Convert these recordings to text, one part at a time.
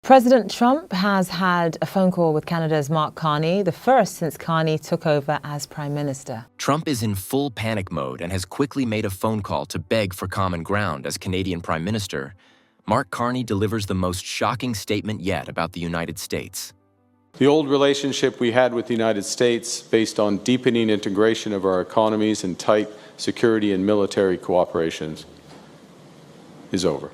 President Trump has had a phone call with Canada's Mark Carney, the first since Carney took over as Prime Minister. Trump is in full panic mode and has quickly made a phone call to beg for common ground as Canadian Prime Minister. Mark Carney delivers the most shocking statement yet about the United States. The old relationship we had with the United States, based on deepening integration of our economies and tight security and military cooperations, is over.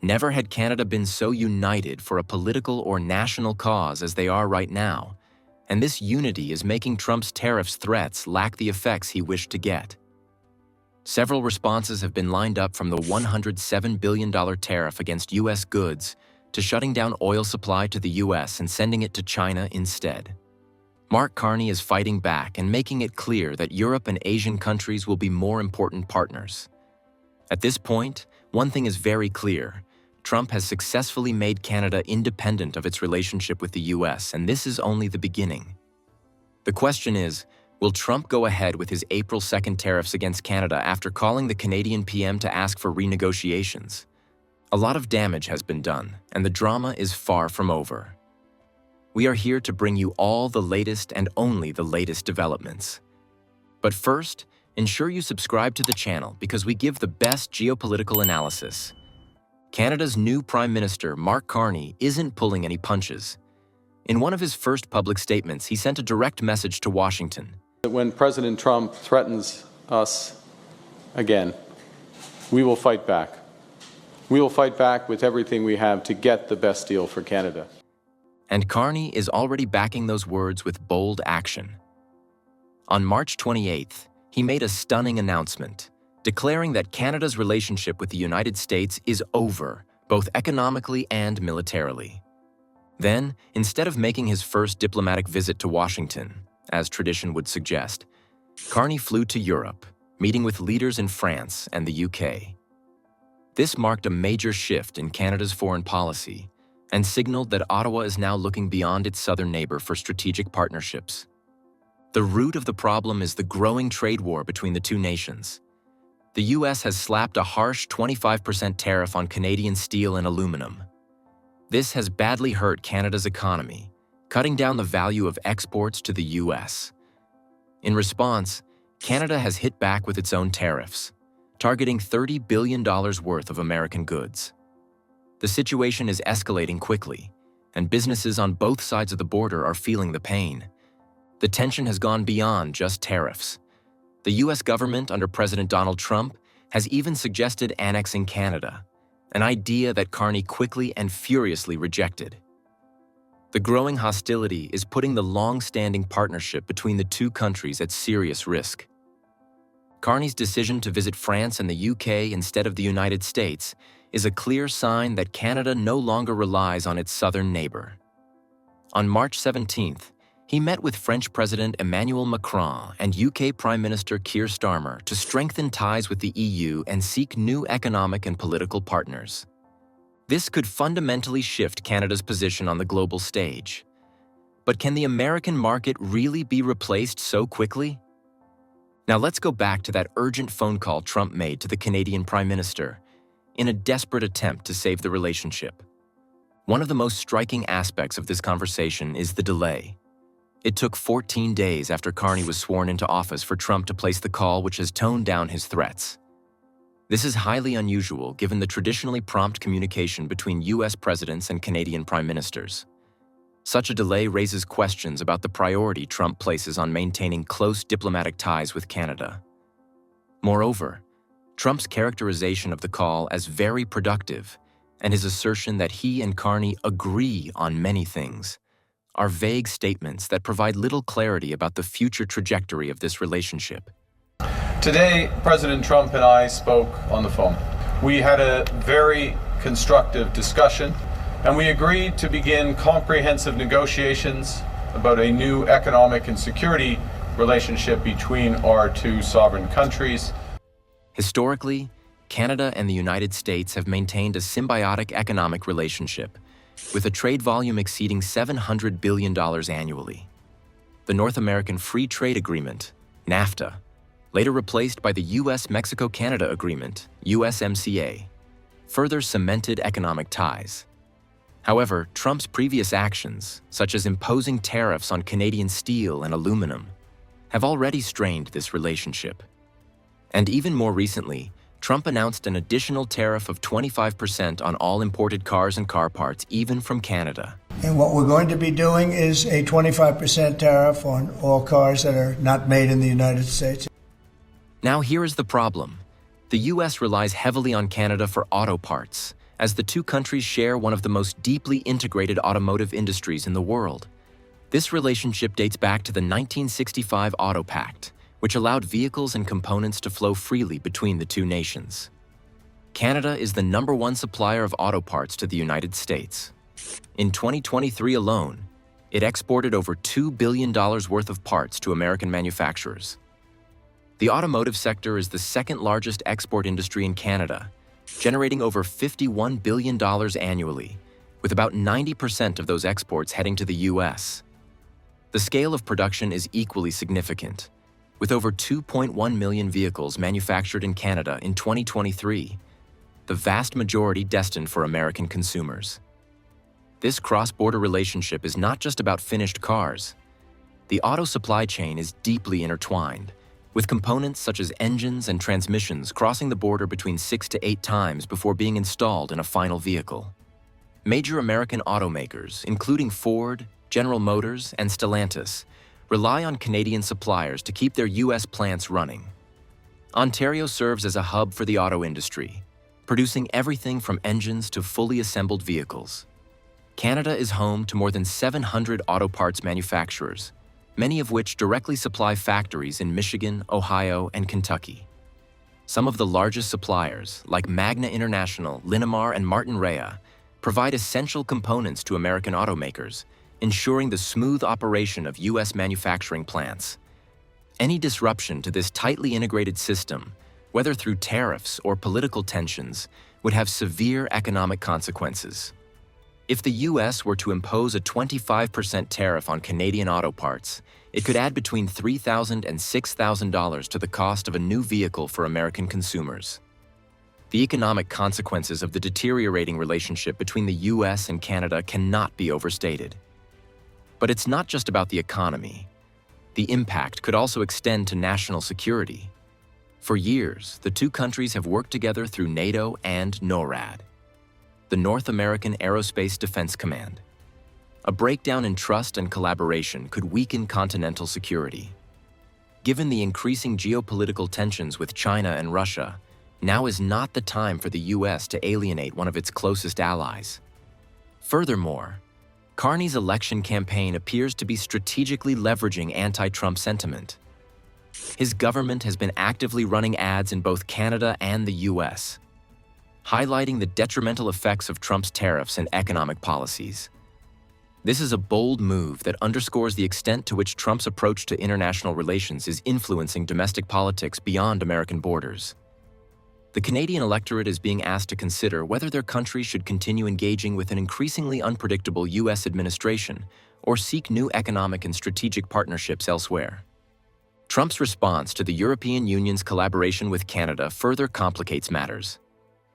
Never had Canada been so united for a political or national cause as they are right now, and this unity is making Trump's tariffs threats lack the effects he wished to get. Several responses have been lined up, from the $107 billion tariff against U.S. goods to shutting down oil supply to the U.S. and sending it to China instead. Mark Carney is fighting back and making it clear that Europe and Asian countries will be more important partners. At this point, one thing is very clear. Trump has successfully made Canada independent of its relationship with the U.S., and this is only the beginning. The question is, will Trump go ahead with his April 2nd tariffs against Canada after calling the Canadian PM to ask for renegotiations? A lot of damage has been done, and the drama is far from over. We are here to bring you all the latest and only the latest developments. But first, ensure you subscribe to the channel because we give the best geopolitical analysis. Canada's new Prime Minister, Mark Carney, isn't pulling any punches. In one of his first public statements, he sent a direct message to Washington. When President Trump threatens us again, we will fight back. We will fight back with everything we have to get the best deal for Canada. And Carney is already backing those words with bold action. On March 28th, he made a stunning announcement, declaring that Canada's relationship with the United States is over, both economically and militarily. Then, instead of making his first diplomatic visit to Washington, as tradition would suggest, Carney flew to Europe, meeting with leaders in France and the UK. This marked a major shift in Canada's foreign policy and signaled that Ottawa is now looking beyond its southern neighbor for strategic partnerships. The root of the problem is the growing trade war between the two nations. The U.S. has slapped a harsh 25% tariff on Canadian steel and aluminum. This has badly hurt Canada's economy, cutting down the value of exports to the U.S. In response, Canada has hit back with its own tariffs, targeting $30 billion worth of American goods. The situation is escalating quickly, and businesses on both sides of the border are feeling the pain. The tension has gone beyond just tariffs. The U.S. government under President Donald Trump has even suggested annexing Canada, an idea that Carney quickly and furiously rejected. The growing hostility is putting the long-standing partnership between the two countries at serious risk. Carney's decision to visit France and the UK instead of the United States is a clear sign that Canada no longer relies on its southern neighbor. On March 17th, he met with French President Emmanuel Macron and UK Prime Minister Keir Starmer to strengthen ties with the EU and seek new economic and political partners. This could fundamentally shift Canada's position on the global stage. But can the American market really be replaced so quickly? Now let's go back to that urgent phone call Trump made to the Canadian Prime Minister in a desperate attempt to save the relationship. One of the most striking aspects of this conversation is the delay. It took 14 days after Carney was sworn into office for Trump to place the call, which has toned down his threats. This is highly unusual given the traditionally prompt communication between U.S. presidents and Canadian prime ministers. Such a delay raises questions about the priority Trump places on maintaining close diplomatic ties with Canada. Moreover, Trump's characterization of the call as very productive and his assertion that he and Carney agree on many things are vague statements that provide little clarity about the future trajectory of this relationship. Today, President Trump and I spoke on the phone. We had a very constructive discussion, and we agreed to begin comprehensive negotiations about a new economic and security relationship between our two sovereign countries. Historically, Canada and the United States have maintained a symbiotic economic relationship, with a trade volume exceeding $700 billion annually. The North American Free Trade Agreement, NAFTA, later replaced by the U.S.-Mexico-Canada Agreement, USMCA, further cemented economic ties. However, Trump's previous actions, such as imposing tariffs on Canadian steel and aluminum, have already strained this relationship. And even more recently, Trump announced an additional tariff of 25% on all imported cars and car parts, even from Canada. And what we're going to be doing is a 25% tariff on all cars that are not made in the United States. Now here is the problem. The U.S. relies heavily on Canada for auto parts, as the two countries share one of the most deeply integrated automotive industries in the world. This relationship dates back to the 1965 Auto Pact, which allowed vehicles and components to flow freely between the two nations. Canada is the #1 supplier of auto parts to the United States. In 2023 alone, it exported over $2 billion worth of parts to American manufacturers. The automotive sector is the second largest export industry in Canada, generating over $51 billion annually, with about 90% of those exports heading to the U.S. The scale of production is equally significant, with over 2.1 million vehicles manufactured in Canada in 2023, the vast majority destined for American consumers. This cross-border relationship is not just about finished cars. The auto supply chain is deeply intertwined, with components such as engines and transmissions crossing the border between 6 to 8 times before being installed in a final vehicle. Major American automakers, including Ford, General Motors, and Stellantis, rely on Canadian suppliers to keep their U.S. plants running. Ontario serves as a hub for the auto industry, producing everything from engines to fully assembled vehicles. Canada is home to more than 700 auto parts manufacturers, many of which directly supply factories in Michigan, Ohio, and Kentucky. Some of the largest suppliers, like Magna International, Linamar, and Martin Rea, provide essential components to American automakers, ensuring the smooth operation of U.S. manufacturing plants. Any disruption to this tightly integrated system, whether through tariffs or political tensions, would have severe economic consequences. If the U.S. were to impose a 25% tariff on Canadian auto parts, it could add between $3,000 and $6,000 to the cost of a new vehicle for American consumers. The economic consequences of the deteriorating relationship between the U.S. and Canada cannot be overstated. But it's not just about the economy. The impact could also extend to national security. For years, the two countries have worked together through NATO and NORAD, the North American Aerospace Defense Command. A breakdown in trust and collaboration could weaken continental security. Given the increasing geopolitical tensions with China and Russia, now is not the time for the U.S. to alienate one of its closest allies. Furthermore, Carney's election campaign appears to be strategically leveraging anti-Trump sentiment. His government has been actively running ads in both Canada and the U.S., highlighting the detrimental effects of Trump's tariffs and economic policies. This is a bold move that underscores the extent to which Trump's approach to international relations is influencing domestic politics beyond American borders. The Canadian electorate is being asked to consider whether their country should continue engaging with an increasingly unpredictable U.S. administration or seek new economic and strategic partnerships elsewhere. Trump's response to the European Union's collaboration with Canada further complicates matters.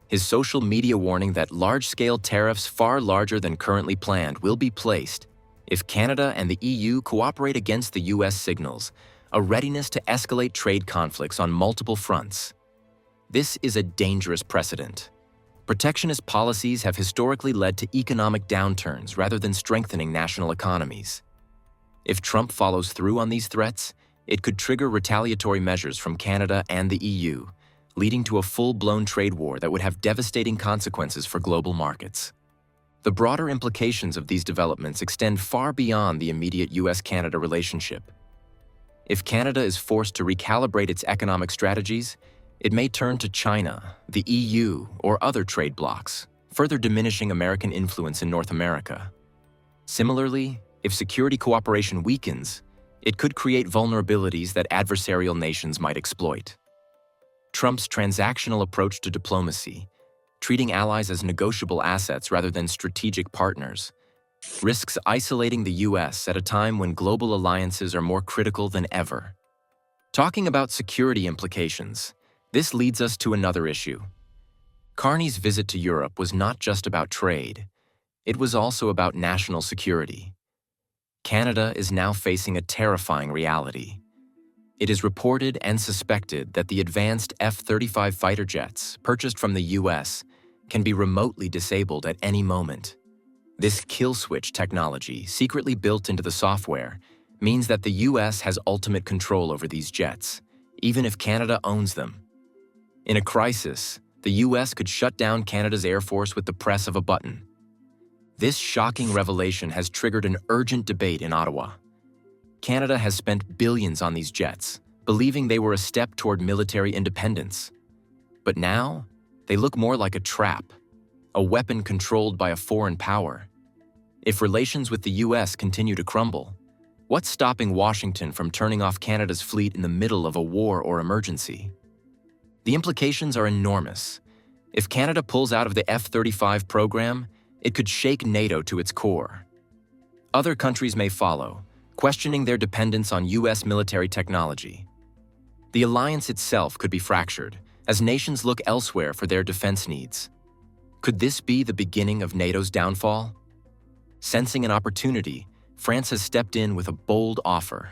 His social media warning that large-scale tariffs far larger than currently planned will be placed if Canada and the EU cooperate against the U.S. signals a readiness to escalate trade conflicts on multiple fronts. This is a dangerous precedent. Protectionist policies have historically led to economic downturns rather than strengthening national economies. If Trump follows through on these threats, it could trigger retaliatory measures from Canada and the EU, leading to a full-blown trade war that would have devastating consequences for global markets. The broader implications of these developments extend far beyond the immediate U.S.-Canada relationship. If Canada is forced to recalibrate its economic strategies, it may turn to China, the EU, or other trade blocs, further diminishing American influence in North America. Similarly, if security cooperation weakens, it could create vulnerabilities that adversarial nations might exploit. Trump's transactional approach to diplomacy, treating allies as negotiable assets rather than strategic partners, risks isolating the U.S. at a time when global alliances are more critical than ever. Talking about security implications, this leads us to another issue. Carney's visit to Europe was not just about trade. it was also about national security. Canada is now facing a terrifying reality. It is reported and suspected that the advanced F-35 fighter jets purchased from the U.S. can be remotely disabled at any moment. This kill switch technology, secretly built into the software, means that the U.S. has ultimate control over these jets, even if Canada owns them. In a crisis, the U.S. could shut down Canada's Air Force with the press of a button. This shocking revelation has triggered an urgent debate in Ottawa. Canada has spent billions on these jets, believing they were a step toward military independence. But now, they look more like a trap, a weapon controlled by a foreign power. If relations with the U.S. continue to crumble, what's stopping Washington from turning off Canada's fleet in the middle of a war or emergency? The implications are enormous. If Canada pulls out of the F-35 program, it could shake NATO to its core. Other countries may follow, questioning their dependence on U.S. military technology. The alliance itself could be fractured, as nations look elsewhere for their defense needs. Could this be the beginning of NATO's downfall? Sensing an opportunity, France has stepped in with a bold offer.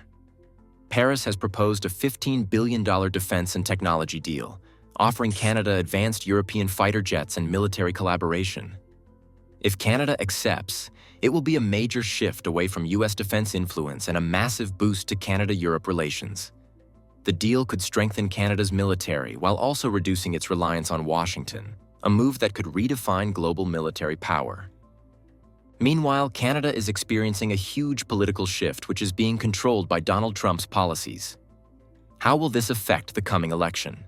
Paris has proposed a $15 billion defense and technology deal, offering Canada advanced European fighter jets and military collaboration. If Canada accepts, it will be a major shift away from U.S. defense influence and a massive boost to Canada-Europe relations. The deal could strengthen Canada's military while also reducing its reliance on Washington, a move that could redefine global military power. Meanwhile, Canada is experiencing a huge political shift which is being controlled by Donald Trump's policies. How will this affect the coming election?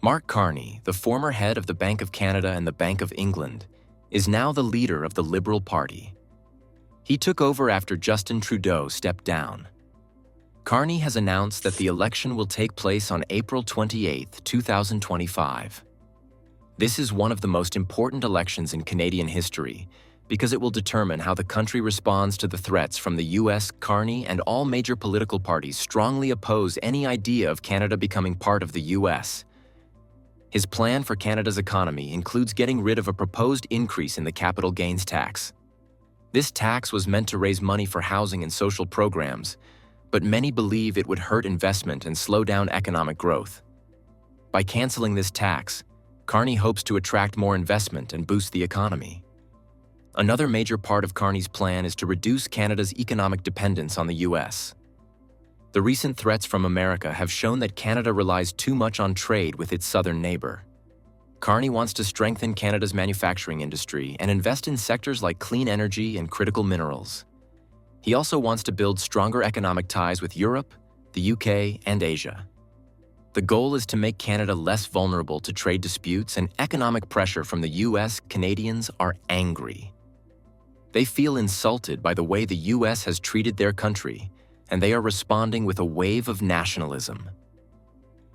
Mark Carney, the former head of the Bank of Canada and the Bank of England, is now the leader of the Liberal Party. He took over after Justin Trudeau stepped down. Carney has announced that the election will take place on April 28, 2025. This is one of the most important elections in Canadian history because it will determine how the country responds to the threats from the U.S. Carney and all major political parties strongly oppose any idea of Canada becoming part of the U.S. His plan for Canada's economy includes getting rid of a proposed increase in the capital gains tax. This tax was meant to raise money for housing and social programs, but many believe it would hurt investment and slow down economic growth. By canceling this tax, Carney hopes to attract more investment and boost the economy. Another major part of Carney's plan is to reduce Canada's economic dependence on the U.S. The recent threats from America have shown that Canada relies too much on trade with its southern neighbor. Carney wants to strengthen Canada's manufacturing industry and invest in sectors like clean energy and critical minerals. He also wants to build stronger economic ties with Europe, the UK, and Asia. The goal is to make Canada less vulnerable to trade disputes and economic pressure from the U.S. Canadians are angry. They feel insulted by the way the U.S. has treated their country, and they are responding with a wave of nationalism.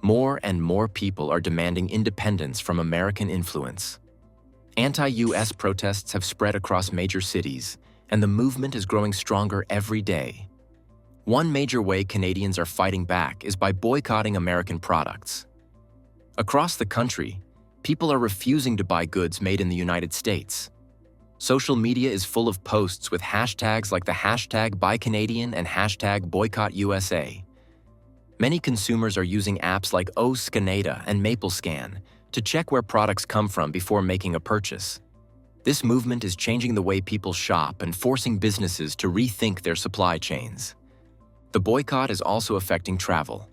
More and more people are demanding independence from American influence. Anti-U.S. protests have spread across major cities, and the movement is growing stronger every day. One major way Canadians are fighting back is by boycotting American products. Across the country, people are refusing to buy goods made in the United States. Social media is full of posts with hashtags like the hashtag #BuyCanadian and hashtag #BoycottUSA. Many consumers are using apps like Scanada and MapleScan to check where products come from before making a purchase. This movement is changing the way people shop and forcing businesses to rethink their supply chains. The boycott is also affecting travel.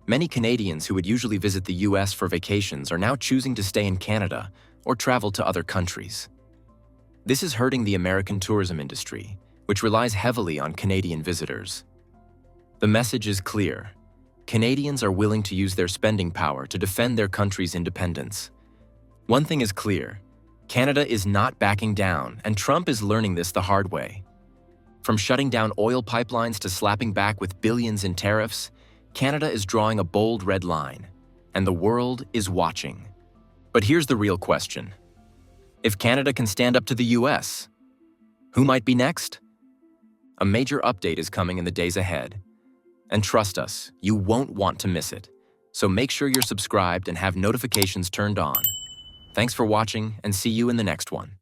Many Canadians who would usually visit the U.S. for vacations are now choosing to stay in Canada or travel to other countries. This is hurting the American tourism industry, which relies heavily on Canadian visitors. The message is clear. Canadians are willing to use their spending power to defend their country's independence. One thing is clear. Canada is not backing down, and Trump is learning this the hard way. From shutting down oil pipelines to slapping back with billions in tariffs, Canada is drawing a bold red line, and the world is watching. But here's the real question. If Canada can stand up to the US, who might be next? A major update is coming in the days ahead. And trust us, you won't want to miss it. So make sure you're subscribed and have notifications turned on. Thanks for watching, and see you in the next one.